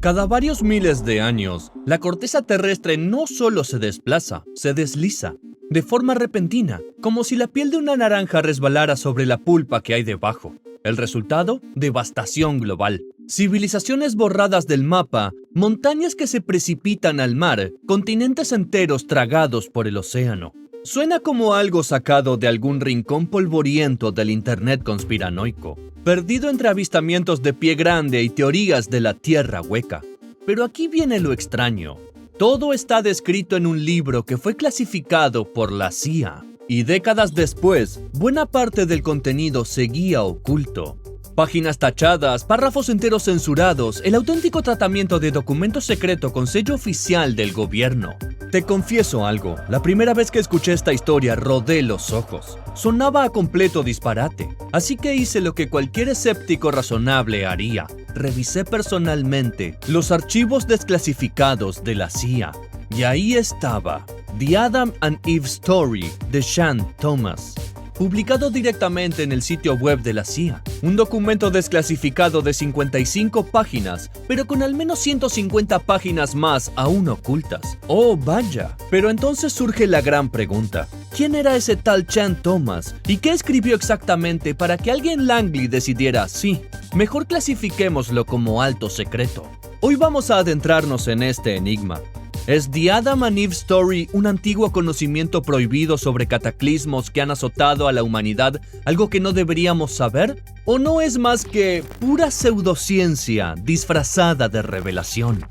Cada varios miles de años, la corteza terrestre no solo se desplaza, se desliza, de forma repentina, como si la piel de una naranja resbalara sobre la pulpa que hay debajo. El resultado, devastación global. Civilizaciones borradas del mapa, montañas que se precipitan al mar, continentes enteros tragados por el océano. Suena como algo sacado de algún rincón polvoriento del internet conspiranoico, perdido entre avistamientos de pie grande y teorías de la tierra hueca. Pero aquí viene lo extraño. Todo está descrito en un libro que fue clasificado por la CIA. Y décadas después, buena parte del contenido seguía oculto. Páginas tachadas, párrafos enteros censurados, el auténtico tratamiento de documento secreto con sello oficial del gobierno. Te confieso algo, la primera vez que escuché esta historia rodé los ojos. Sonaba a completo disparate, así que hice lo que cualquier escéptico razonable haría. Revisé personalmente los archivos desclasificados de la CIA. Y ahí estaba, The Adam and Eve Story de Sean Thomas, publicado directamente en el sitio web de la CIA. Un documento desclasificado de 55 páginas, pero con al menos 150 páginas más aún ocultas. ¡Oh, vaya! Pero entonces surge la gran pregunta. ¿Quién era ese tal Sean Thomas? ¿Y qué escribió exactamente para que alguien Langley decidiera, sí, mejor clasifiquémoslo como alto secreto? Hoy vamos a adentrarnos en este enigma. ¿Es The Adam and Eve Story un antiguo conocimiento prohibido sobre cataclismos que han azotado a la humanidad, algo que no deberíamos saber? ¿O no es más que pura pseudociencia disfrazada de revelación?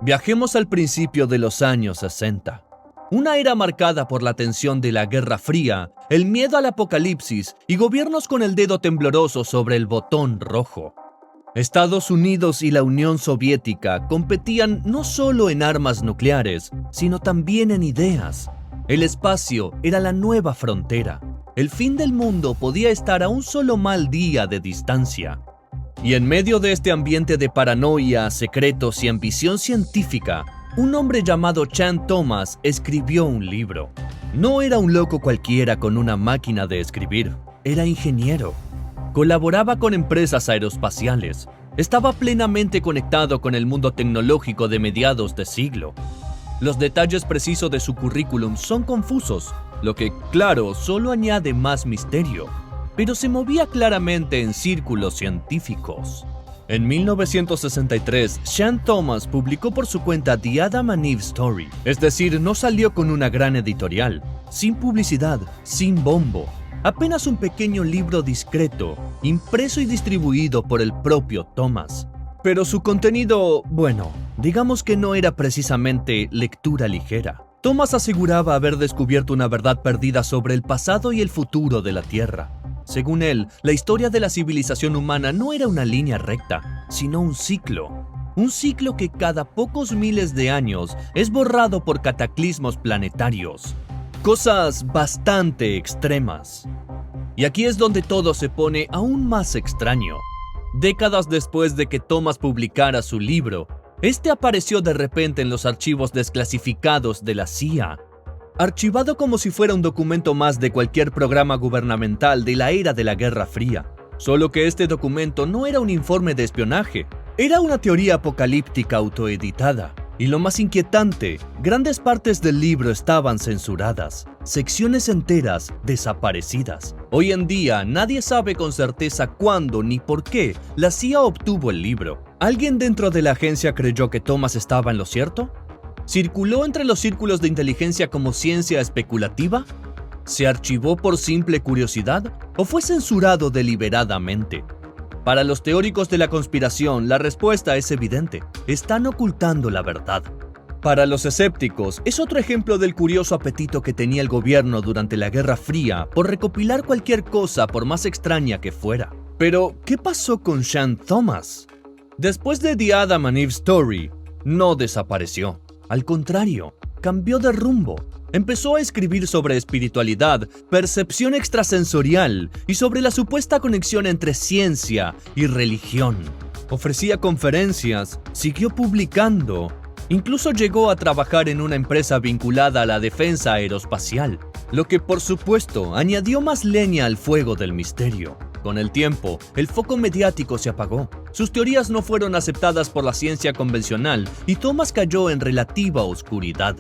Viajemos al principio de los años 60. Una era marcada por la tensión de la Guerra Fría, el miedo al apocalipsis y gobiernos con el dedo tembloroso sobre el botón rojo. Estados Unidos y la Unión Soviética competían no solo en armas nucleares, sino también en ideas. El espacio era la nueva frontera. El fin del mundo podía estar a un solo mal día de distancia. Y en medio de este ambiente de paranoia, secretos y ambición científica, un hombre llamado Sean Thomas escribió un libro. No era un loco cualquiera con una máquina de escribir, era ingeniero. Colaboraba con empresas aeroespaciales. Estaba plenamente conectado con el mundo tecnológico de mediados de siglo. Los detalles precisos de su currículum son confusos, lo que, claro, solo añade más misterio, pero se movía claramente en círculos científicos. En 1963, Sean Thomas publicó por su cuenta The Adam and Eve Story, es decir, no salió con una gran editorial, sin publicidad, sin bombo. Apenas un pequeño libro discreto, impreso y distribuido por el propio Thomas. Pero su contenido, bueno, digamos que no era precisamente lectura ligera. Thomas aseguraba haber descubierto una verdad perdida sobre el pasado y el futuro de la Tierra. Según él, la historia de la civilización humana no era una línea recta, sino un ciclo. Un ciclo que cada pocos miles de años es borrado por cataclismos planetarios. Cosas bastante extremas. Y aquí es donde todo se pone aún más extraño. Décadas después de que Thomas publicara su libro, este apareció de repente en los archivos desclasificados de la CIA, archivado como si fuera un documento más de cualquier programa gubernamental de la era de la Guerra Fría. Solo que este documento no era un informe de espionaje, era una teoría apocalíptica autoeditada. Y lo más inquietante, grandes partes del libro estaban censuradas, secciones enteras desaparecidas. Hoy en día nadie sabe con certeza cuándo ni por qué la CIA obtuvo el libro. ¿Alguien dentro de la agencia creyó que Thomas estaba en lo cierto? ¿Circuló entre los círculos de inteligencia como ciencia especulativa? ¿Se archivó por simple curiosidad o fue censurado deliberadamente? Para los teóricos de la conspiración, la respuesta es evidente. Están ocultando la verdad. Para los escépticos, es otro ejemplo del curioso apetito que tenía el gobierno durante la Guerra Fría por recopilar cualquier cosa por más extraña que fuera. Pero, ¿qué pasó con Sean Thomas? Después de The Adam and Eve Story, no desapareció. Al contrario, cambió de rumbo. Empezó a escribir sobre espiritualidad, percepción extrasensorial y sobre la supuesta conexión entre ciencia y religión. Ofrecía conferencias, siguió publicando, incluso llegó a trabajar en una empresa vinculada a la defensa aeroespacial, lo que por supuesto añadió más leña al fuego del misterio. Con el tiempo, el foco mediático se apagó. Sus teorías no fueron aceptadas por la ciencia convencional y Thomas cayó en relativa oscuridad.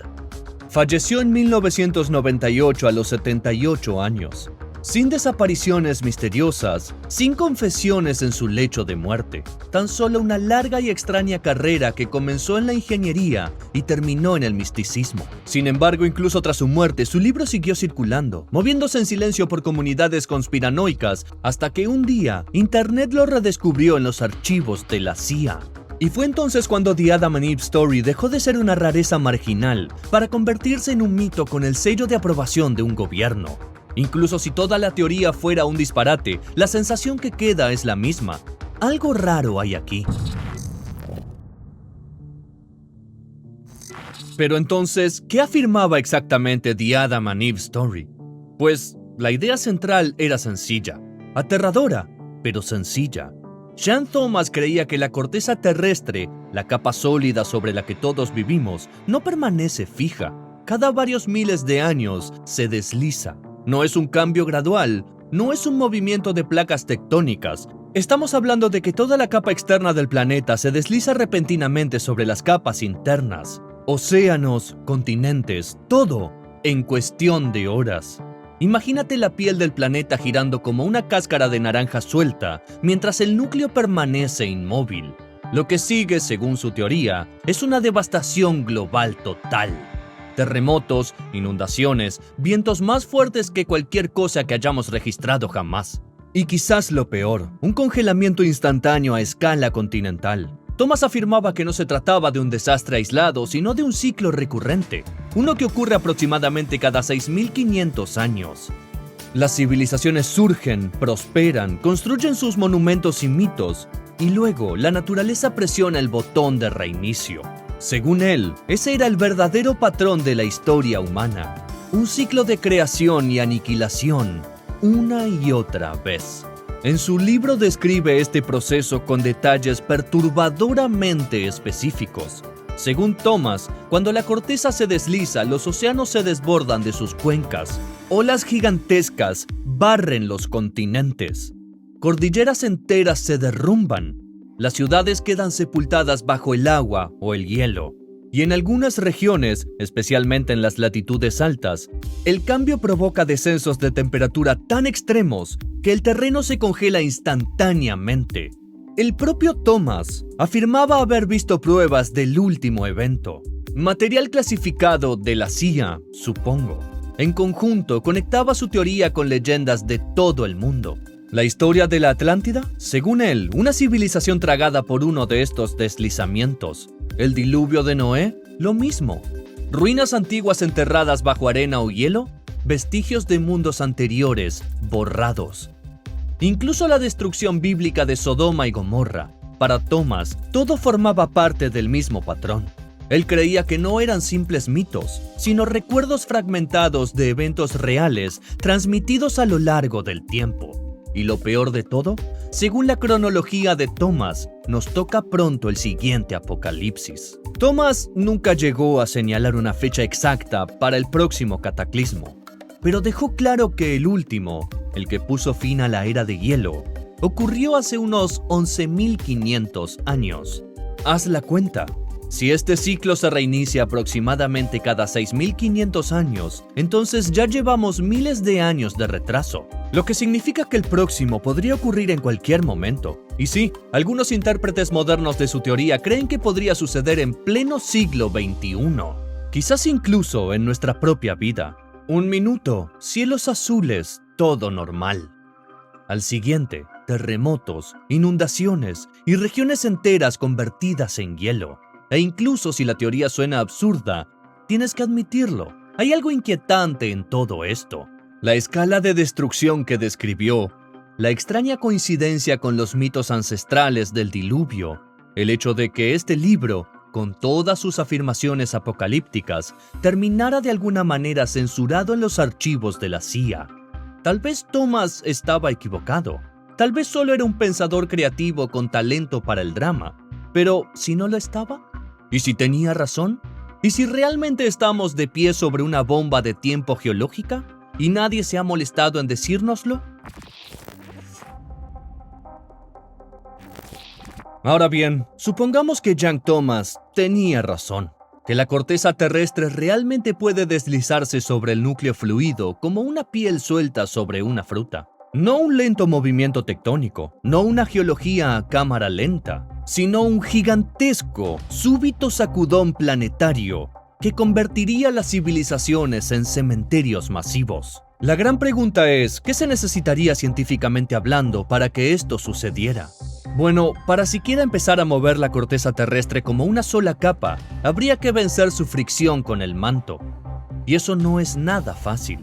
Falleció en 1998 a los 78 años, sin desapariciones misteriosas, sin confesiones en su lecho de muerte. Tan solo una larga y extraña carrera que comenzó en la ingeniería y terminó en el misticismo. Sin embargo, incluso tras su muerte, su libro siguió circulando, moviéndose en silencio por comunidades conspiranoicas, hasta que un día, Internet lo redescubrió en los archivos de la CIA. Y fue entonces cuando The Adam and Eve Story dejó de ser una rareza marginal para convertirse en un mito con el sello de aprobación de un gobierno. Incluso si toda la teoría fuera un disparate, la sensación que queda es la misma. Algo raro hay aquí. Pero entonces, ¿qué afirmaba exactamente The Adam and Eve Story? Pues, la idea central era sencilla, aterradora, pero sencilla. Sean Thomas creía que la corteza terrestre, la capa sólida sobre la que todos vivimos, no permanece fija. Cada varios miles de años se desliza. No es un cambio gradual, no es un movimiento de placas tectónicas. Estamos hablando de que toda la capa externa del planeta se desliza repentinamente sobre las capas internas. Océanos, continentes, todo en cuestión de horas. Imagínate la piel del planeta girando como una cáscara de naranja suelta, mientras el núcleo permanece inmóvil. Lo que sigue, según su teoría, es una devastación global total. Terremotos, inundaciones, vientos más fuertes que cualquier cosa que hayamos registrado jamás. Y quizás lo peor, un congelamiento instantáneo a escala continental. Thomas afirmaba que no se trataba de un desastre aislado, sino de un ciclo recurrente, uno que ocurre aproximadamente cada 6.500 años. Las civilizaciones surgen, prosperan, construyen sus monumentos y mitos, y luego la naturaleza presiona el botón de reinicio. Según él, ese era el verdadero patrón de la historia humana, un ciclo de creación y aniquilación, una y otra vez. En su libro describe este proceso con detalles perturbadoramente específicos. Según Thomas, cuando la corteza se desliza, los océanos se desbordan de sus cuencas, olas gigantescas barren los continentes, cordilleras enteras se derrumban, las ciudades quedan sepultadas bajo el agua o el hielo. Y en algunas regiones, especialmente en las latitudes altas, el cambio provoca descensos de temperatura tan extremos que el terreno se congela instantáneamente. El propio Thomas afirmaba haber visto pruebas del último evento. Material clasificado de la CIA, supongo. En conjunto, conectaba su teoría con leyendas de todo el mundo. La historia de la Atlántida, según él, una civilización tragada por uno de estos deslizamientos. El diluvio de Noé, lo mismo. Ruinas antiguas enterradas bajo arena o hielo, vestigios de mundos anteriores borrados. Incluso la destrucción bíblica de Sodoma y Gomorra. Para Thomas, todo formaba parte del mismo patrón. Él creía que no eran simples mitos, sino recuerdos fragmentados de eventos reales transmitidos a lo largo del tiempo. Y lo peor de todo, según la cronología de Thomas, nos toca pronto el siguiente apocalipsis. Thomas nunca llegó a señalar una fecha exacta para el próximo cataclismo, pero dejó claro que el último, el que puso fin a la era de hielo, ocurrió hace unos 11.500 años. Haz la cuenta. Si este ciclo se reinicia aproximadamente cada 6.500 años, entonces ya llevamos miles de años de retraso, lo que significa que el próximo podría ocurrir en cualquier momento. Y sí, algunos intérpretes modernos de su teoría creen que podría suceder en pleno siglo XXI, quizás incluso en nuestra propia vida. Un minuto, cielos azules, todo normal. Al siguiente, terremotos, inundaciones y regiones enteras convertidas en hielo. E incluso si la teoría suena absurda, tienes que admitirlo, hay algo inquietante en todo esto. La escala de destrucción que describió, la extraña coincidencia con los mitos ancestrales del diluvio, el hecho de que este libro, con todas sus afirmaciones apocalípticas, terminara de alguna manera censurado en los archivos de la CIA. Tal vez Thomas estaba equivocado, tal vez solo era un pensador creativo con talento para el drama, pero ¿si no lo estaba? ¿Y si tenía razón? ¿Y si realmente estamos de pie sobre una bomba de tiempo geológica y nadie se ha molestado en decírnoslo? Ahora bien, supongamos que Young Thomas tenía razón, que la corteza terrestre realmente puede deslizarse sobre el núcleo fluido como una piel suelta sobre una fruta. No un lento movimiento tectónico, no una geología a cámara lenta, sino un gigantesco, súbito sacudón planetario que convertiría las civilizaciones en cementerios masivos. La gran pregunta es, ¿qué se necesitaría científicamente hablando para que esto sucediera? Bueno, para siquiera empezar a mover la corteza terrestre como una sola capa, habría que vencer su fricción con el manto. Y eso no es nada fácil.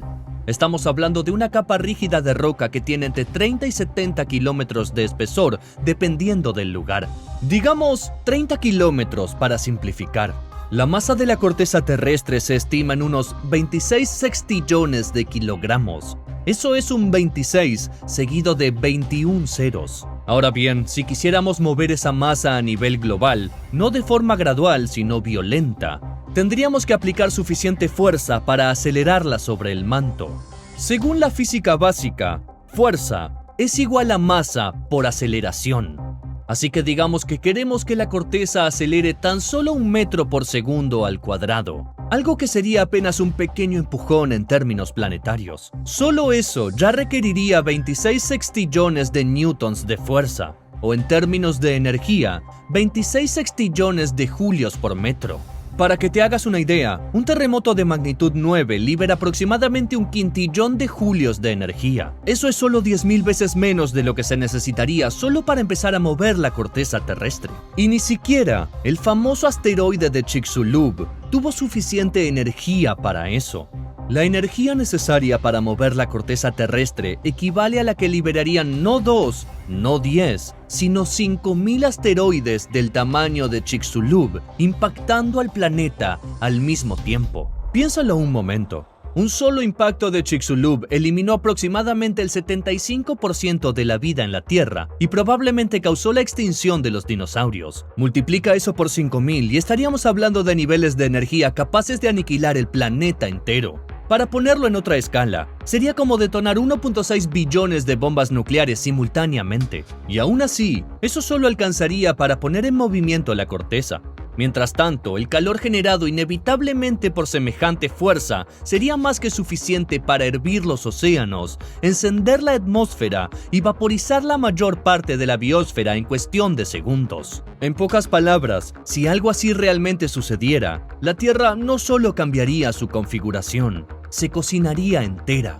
Estamos hablando de una capa rígida de roca que tiene entre 30 y 70 kilómetros de espesor, dependiendo del lugar. Digamos 30 kilómetros para simplificar. La masa de la corteza terrestre se estima en unos 26 sextillones de kilogramos. Eso es un 26 seguido de 21 ceros. Ahora bien, si quisiéramos mover esa masa a nivel global, no de forma gradual sino violenta, tendríamos que aplicar suficiente fuerza para acelerarla sobre el manto. Según la física básica, fuerza es igual a masa por aceleración. Así que digamos que queremos que la corteza acelere tan solo 1 metro por segundo al cuadrado, algo que sería apenas un pequeño empujón en términos planetarios. Solo eso ya requeriría 26 sextillones de newtons de fuerza, o en términos de energía, 26 sextillones de julios por metro. Para que te hagas una idea, un terremoto de magnitud 9 libera aproximadamente 1 quintillón de julios de energía. Eso es solo 10.000 veces menos de lo que se necesitaría solo para empezar a mover la corteza terrestre. Y ni siquiera el famoso asteroide de Chicxulub tuvo suficiente energía para eso. La energía necesaria para mover la corteza terrestre equivale a la que liberarían no 2, no 10, sino 5.000 asteroides del tamaño de Chicxulub impactando al planeta al mismo tiempo. Piénsalo un momento. Un solo impacto de Chicxulub eliminó aproximadamente el 75% de la vida en la Tierra y probablemente causó la extinción de los dinosaurios. Multiplica eso por 5.000 y estaríamos hablando de niveles de energía capaces de aniquilar el planeta entero. Para ponerlo en otra escala, sería como detonar 1.6 billones de bombas nucleares simultáneamente. Y aún así, eso solo alcanzaría para poner en movimiento la corteza. Mientras tanto, el calor generado inevitablemente por semejante fuerza sería más que suficiente para hervir los océanos, encender la atmósfera y vaporizar la mayor parte de la biosfera en cuestión de segundos. En pocas palabras, si algo así realmente sucediera, la Tierra no solo cambiaría su configuración, se cocinaría entera.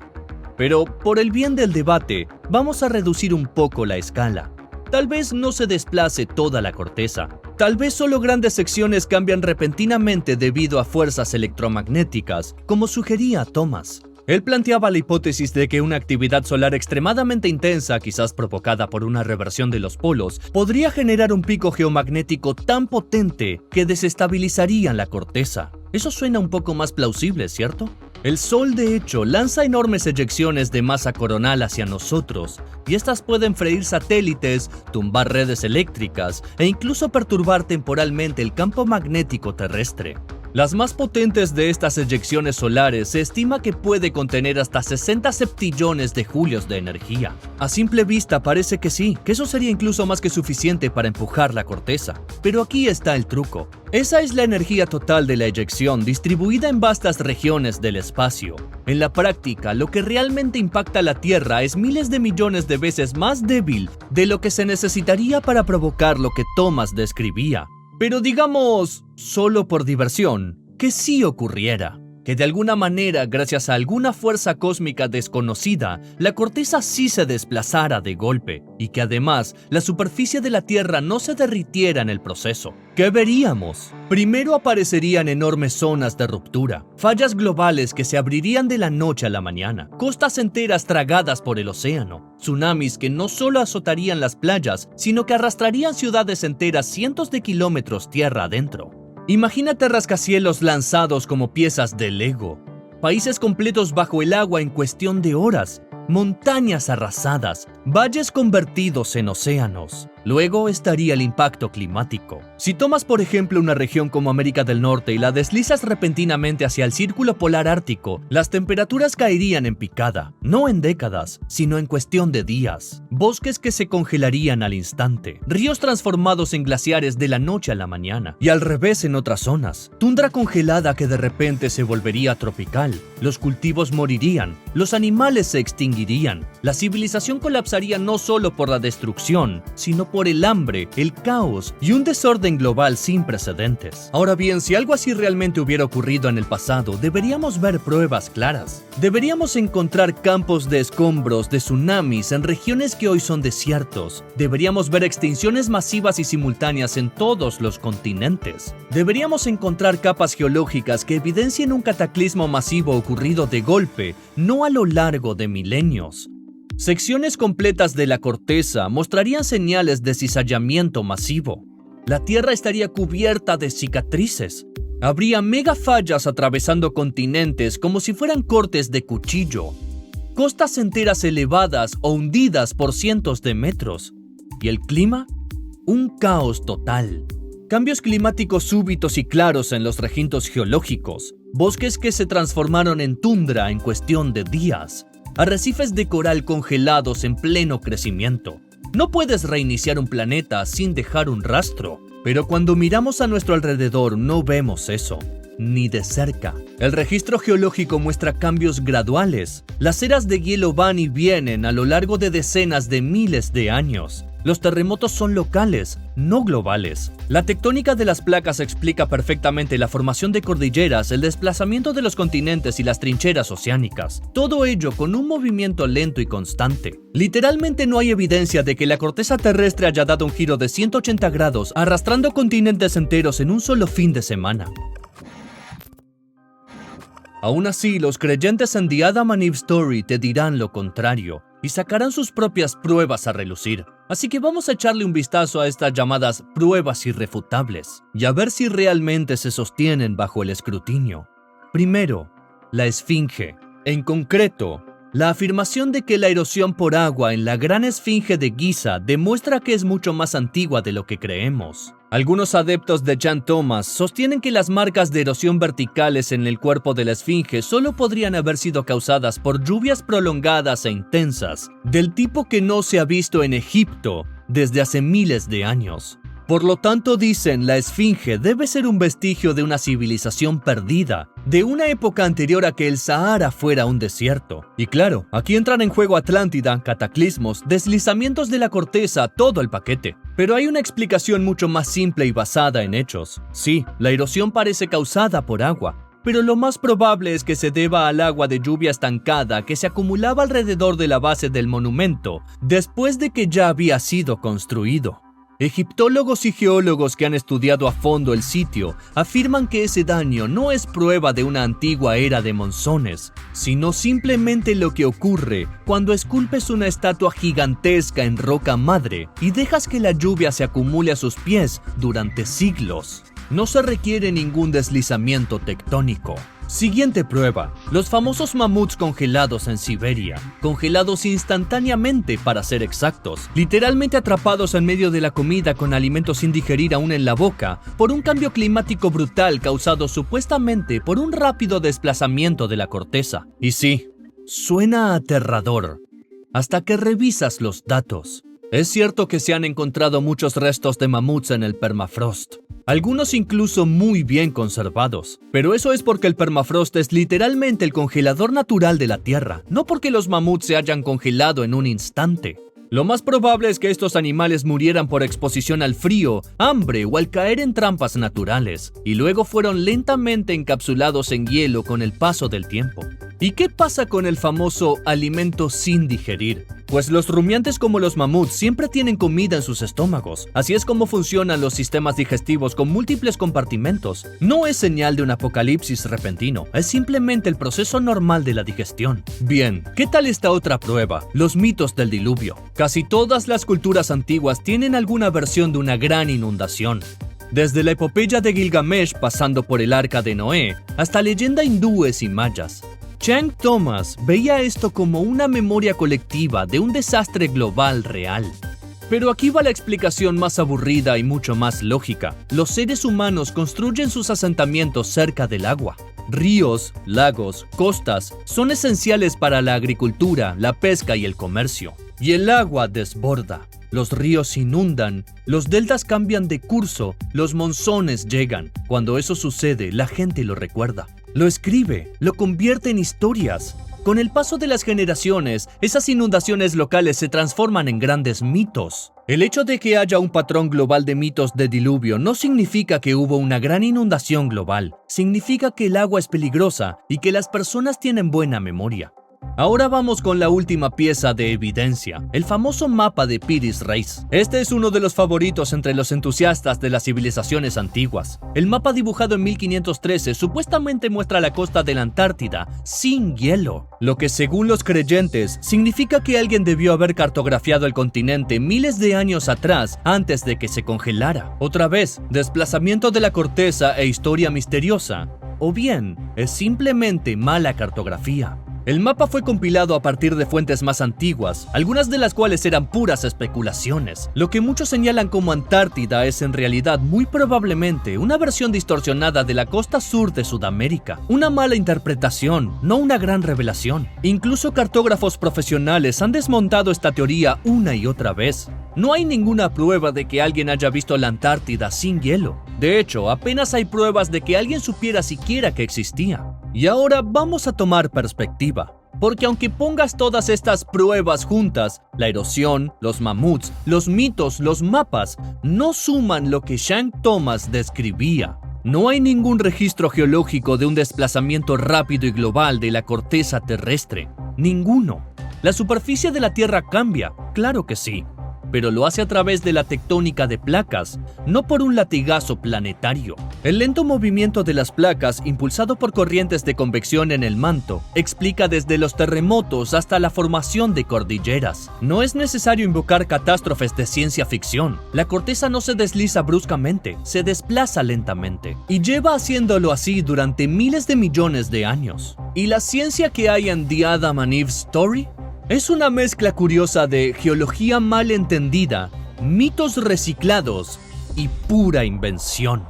Pero, por el bien del debate, vamos a reducir un poco la escala. Tal vez no se desplace toda la corteza. Tal vez solo grandes secciones cambian repentinamente debido a fuerzas electromagnéticas, como sugería Thomas. Él planteaba la hipótesis de que una actividad solar extremadamente intensa, quizás provocada por una reversión de los polos, podría generar un pico geomagnético tan potente que desestabilizaría la corteza. Eso suena un poco más plausible, ¿cierto? El Sol, de hecho, lanza enormes eyecciones de masa coronal hacia nosotros, y estas pueden freír satélites, tumbar redes eléctricas e incluso perturbar temporalmente el campo magnético terrestre. Las más potentes de estas eyecciones solares se estima que puede contener hasta 60 septillones de julios de energía. A simple vista parece que sí, que eso sería incluso más que suficiente para empujar la corteza. Pero aquí está el truco. Esa es la energía total de la eyección distribuida en vastas regiones del espacio. En la práctica, lo que realmente impacta la Tierra es miles de millones de veces más débil de lo que se necesitaría para provocar lo que Thomas describía. Pero digamos, solo por diversión, que sí ocurriera. Que de alguna manera, gracias a alguna fuerza cósmica desconocida, la corteza sí se desplazara de golpe, y que además la superficie de la Tierra no se derritiera en el proceso. ¿Qué veríamos? Primero aparecerían enormes zonas de ruptura, fallas globales que se abrirían de la noche a la mañana, costas enteras tragadas por el océano, tsunamis que no solo azotarían las playas, sino que arrastrarían ciudades enteras cientos de kilómetros tierra adentro. Imagínate rascacielos lanzados como piezas de Lego, países completos bajo el agua en cuestión de horas, montañas arrasadas, valles convertidos en océanos. Luego estaría el impacto climático. Si tomas por ejemplo una región como América del Norte y la deslizas repentinamente hacia el círculo polar ártico, las temperaturas caerían en picada, no en décadas, sino en cuestión de días. Bosques que se congelarían al instante, ríos transformados en glaciares de la noche a la mañana, y al revés en otras zonas, tundra congelada que de repente se volvería tropical, los cultivos morirían, los animales se extinguirían, la civilización colapsaría no solo por la destrucción, sino por el hambre, el caos y un desorden global sin precedentes. Ahora bien, si algo así realmente hubiera ocurrido en el pasado, deberíamos ver pruebas claras. Deberíamos encontrar campos de escombros de tsunamis en regiones que hoy son desiertos. Deberíamos ver extinciones masivas y simultáneas en todos los continentes. Deberíamos encontrar capas geológicas que evidencien un cataclismo masivo ocurrido de golpe, no a lo largo de milenios. Secciones completas de la corteza mostrarían señales de cizallamiento masivo. La Tierra estaría cubierta de cicatrices. Habría megafallas atravesando continentes como si fueran cortes de cuchillo. Costas enteras elevadas o hundidas por cientos de metros. ¿Y el clima? Un caos total. Cambios climáticos súbitos y claros en los recintos geológicos. Bosques que se transformaron en tundra en cuestión de días. Arrecifes de coral congelados en pleno crecimiento. No puedes reiniciar un planeta sin dejar un rastro, pero cuando miramos a nuestro alrededor no vemos eso, ni de cerca. El registro geológico muestra cambios graduales. Las eras de hielo van y vienen a lo largo de decenas de miles de años. Los terremotos son locales, no globales. La tectónica de las placas explica perfectamente la formación de cordilleras, el desplazamiento de los continentes y las trincheras oceánicas. Todo ello con un movimiento lento y constante. Literalmente no hay evidencia de que la corteza terrestre haya dado un giro de 180 grados, arrastrando continentes enteros en un solo fin de semana. Aún así, los creyentes en The Adam and Eve Story te dirán lo contrario y sacarán sus propias pruebas a relucir. Así que vamos a echarle un vistazo a estas llamadas pruebas irrefutables y a ver si realmente se sostienen bajo el escrutinio. Primero, la esfinge. En concreto, la afirmación de que la erosión por agua en la gran esfinge de Giza demuestra que es mucho más antigua de lo que creemos. Algunos adeptos de Jan Thomas sostienen que las marcas de erosión verticales en el cuerpo de la esfinge solo podrían haber sido causadas por lluvias prolongadas e intensas, del tipo que no se ha visto en Egipto desde hace miles de años. Por lo tanto, dicen, la esfinge debe ser un vestigio de una civilización perdida, de una época anterior a que el Sahara fuera un desierto. Y claro, aquí entran en juego Atlántida, cataclismos, deslizamientos de la corteza, todo el paquete. Pero hay una explicación mucho más simple y basada en hechos. Sí, la erosión parece causada por agua, pero lo más probable es que se deba al agua de lluvia estancada que se acumulaba alrededor de la base del monumento después de que ya había sido construido. Egiptólogos y geólogos que han estudiado a fondo el sitio afirman que ese daño no es prueba de una antigua era de monzones, sino simplemente lo que ocurre cuando esculpes una estatua gigantesca en roca madre y dejas que la lluvia se acumule a sus pies durante siglos. No se requiere ningún deslizamiento tectónico. Siguiente prueba, los famosos mamuts congelados en Siberia, congelados instantáneamente para ser exactos, literalmente atrapados en medio de la comida con alimentos sin digerir aún en la boca, por un cambio climático brutal causado supuestamente por un rápido desplazamiento de la corteza. Y sí, suena aterrador, hasta que revisas los datos. Es cierto que se han encontrado muchos restos de mamuts en el permafrost, algunos incluso muy bien conservados, pero eso es porque el permafrost es literalmente el congelador natural de la Tierra, no porque los mamuts se hayan congelado en un instante. Lo más probable es que estos animales murieran por exposición al frío, hambre o al caer en trampas naturales, y luego fueron lentamente encapsulados en hielo con el paso del tiempo. ¿Y qué pasa con el famoso alimento sin digerir? Pues los rumiantes como los mamuts siempre tienen comida en sus estómagos. Así es como funcionan los sistemas digestivos con múltiples compartimentos. No es señal de un apocalipsis repentino, es simplemente el proceso normal de la digestión. Bien, ¿qué tal esta otra prueba? Los mitos del diluvio. Casi todas las culturas antiguas tienen alguna versión de una gran inundación. Desde la epopeya de Gilgamesh pasando por el arca de Noé, hasta leyendas hindúes y mayas. Jan Thomas veía esto como una memoria colectiva de un desastre global real. Pero aquí va la explicación más aburrida y mucho más lógica. Los seres humanos construyen sus asentamientos cerca del agua. Ríos, lagos, costas son esenciales para la agricultura, la pesca y el comercio. Y el agua desborda. Los ríos inundan, los deltas cambian de curso, los monzones llegan. Cuando eso sucede, la gente lo recuerda. Lo escribe, lo convierte en historias. Con el paso de las generaciones, esas inundaciones locales se transforman en grandes mitos. El hecho de que haya un patrón global de mitos de diluvio no significa que hubo una gran inundación global. Significa que el agua es peligrosa y que las personas tienen buena memoria. Ahora vamos con la última pieza de evidencia, el famoso mapa de Piri Reis. Este es uno de los favoritos entre los entusiastas de las civilizaciones antiguas. El mapa dibujado en 1513 supuestamente muestra la costa de la Antártida sin hielo, lo que según los creyentes significa que alguien debió haber cartografiado el continente miles de años atrás antes de que se congelara. Otra vez, desplazamiento de la corteza e historia misteriosa, o bien es simplemente mala cartografía. El mapa fue compilado a partir de fuentes más antiguas, algunas de las cuales eran puras especulaciones. Lo que muchos señalan como Antártida es en realidad muy probablemente una versión distorsionada de la costa sur de Sudamérica. Una mala interpretación, no una gran revelación. Incluso cartógrafos profesionales han desmontado esta teoría una y otra vez. No hay ninguna prueba de que alguien haya visto la Antártida sin hielo. De hecho, apenas hay pruebas de que alguien supiera siquiera que existía. Y ahora vamos a tomar perspectiva, porque aunque pongas todas estas pruebas juntas, la erosión, los mamuts, los mitos, los mapas, no suman lo que Shank Thomas describía. No hay ningún registro geológico de un desplazamiento rápido y global de la corteza terrestre. Ninguno. La superficie de la Tierra cambia, claro que sí, pero lo hace a través de la tectónica de placas, no por un latigazo planetario. El lento movimiento de las placas, impulsado por corrientes de convección en el manto, explica desde los terremotos hasta la formación de cordilleras. No es necesario invocar catástrofes de ciencia ficción. La corteza no se desliza bruscamente, se desplaza lentamente, y lleva haciéndolo así durante miles de millones de años. ¿Y la ciencia que hay en The Adam and Eve Story? Es una mezcla curiosa de geología mal entendida, mitos reciclados y pura invención.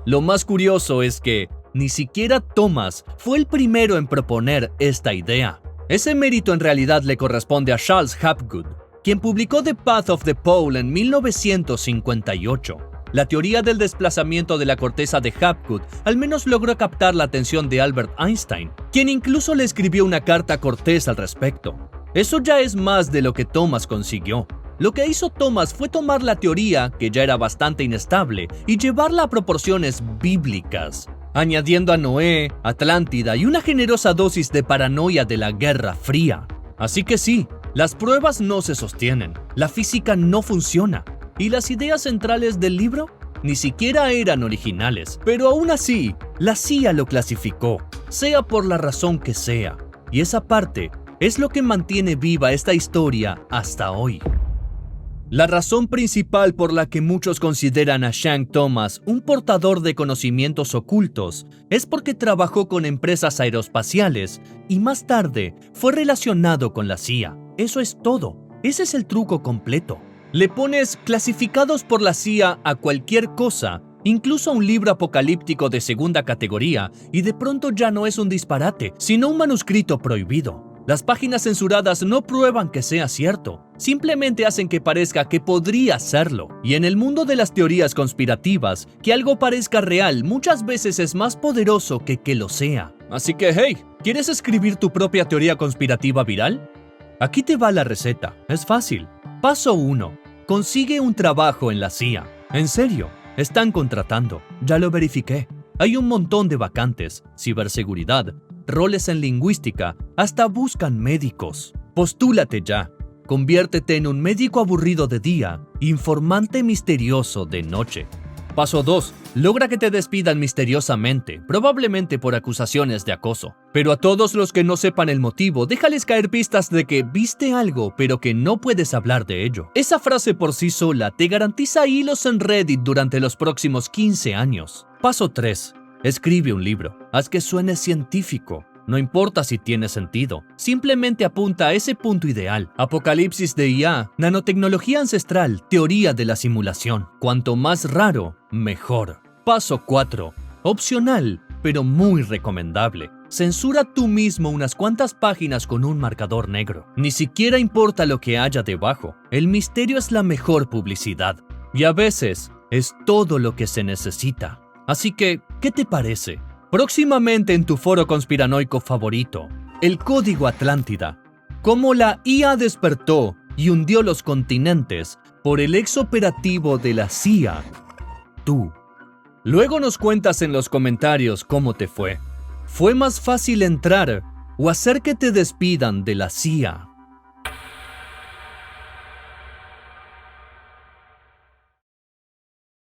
Lo más curioso es que ni siquiera Thomas fue el primero en proponer esta idea. Ese mérito en realidad le corresponde a Charles Hapgood, quien publicó The Path of the Pole en 1958. La teoría del desplazamiento de la corteza de Hapgood al menos logró captar la atención de Albert Einstein, quien incluso le escribió una carta a Cortés al respecto. Eso ya es más de lo que Thomas consiguió. Lo que hizo Thomas fue tomar la teoría, que ya era bastante inestable, y llevarla a proporciones bíblicas, añadiendo a Noé, Atlántida y una generosa dosis de paranoia de la Guerra Fría. Así que sí, las pruebas no se sostienen, la física no funciona, y las ideas centrales del libro ni siquiera eran originales, pero aún así, la CIA lo clasificó, sea por la razón que sea, y esa parte es lo que mantiene viva esta historia hasta hoy. La razón principal por la que muchos consideran a Shank Thomas un portador de conocimientos ocultos es porque trabajó con empresas aeroespaciales y más tarde fue relacionado con la CIA. Eso es todo. Ese es el truco completo. Le pones clasificados por la CIA a cualquier cosa, incluso a un libro apocalíptico de segunda categoría, y de pronto ya no es un disparate, sino un manuscrito prohibido. Las páginas censuradas no prueban que sea cierto, simplemente hacen que parezca que podría serlo. Y en el mundo de las teorías conspirativas, que algo parezca real muchas veces es más poderoso que lo sea. Así que hey, ¿quieres escribir tu propia teoría conspirativa viral? Aquí te va la receta, es fácil. Paso 1. Consigue un trabajo en la CIA. En serio, están contratando, ya lo verifiqué. Hay un montón de vacantes, ciberseguridad, roles en lingüística, hasta buscan médicos. Postúlate ya. Conviértete en un médico aburrido de día, informante misterioso de noche. Paso 2. Logra que te despidan misteriosamente, probablemente por acusaciones de acoso. Pero a todos los que no sepan el motivo, déjales caer pistas de que viste algo, pero que no puedes hablar de ello. Esa frase por sí sola te garantiza hilos en Reddit durante los próximos 15 años. Paso 3. Escribe un libro. Haz que suene científico. No importa si tiene sentido, simplemente apunta a ese punto ideal. Apocalipsis de IA, nanotecnología ancestral, teoría de la simulación. Cuanto más raro, mejor. Paso 4. Opcional, pero muy recomendable. Censura tú mismo unas cuantas páginas con un marcador negro. Ni siquiera importa lo que haya debajo. El misterio es la mejor publicidad. Y a veces, es todo lo que se necesita. Así que, ¿qué te parece? Próximamente en tu foro conspiranoico favorito, el Código Atlántida. Cómo la IA despertó y hundió los continentes por el ex operativo de la CIA. Tú. Luego nos cuentas en los comentarios cómo te fue. ¿Fue más fácil entrar o hacer que te despidan de la CIA?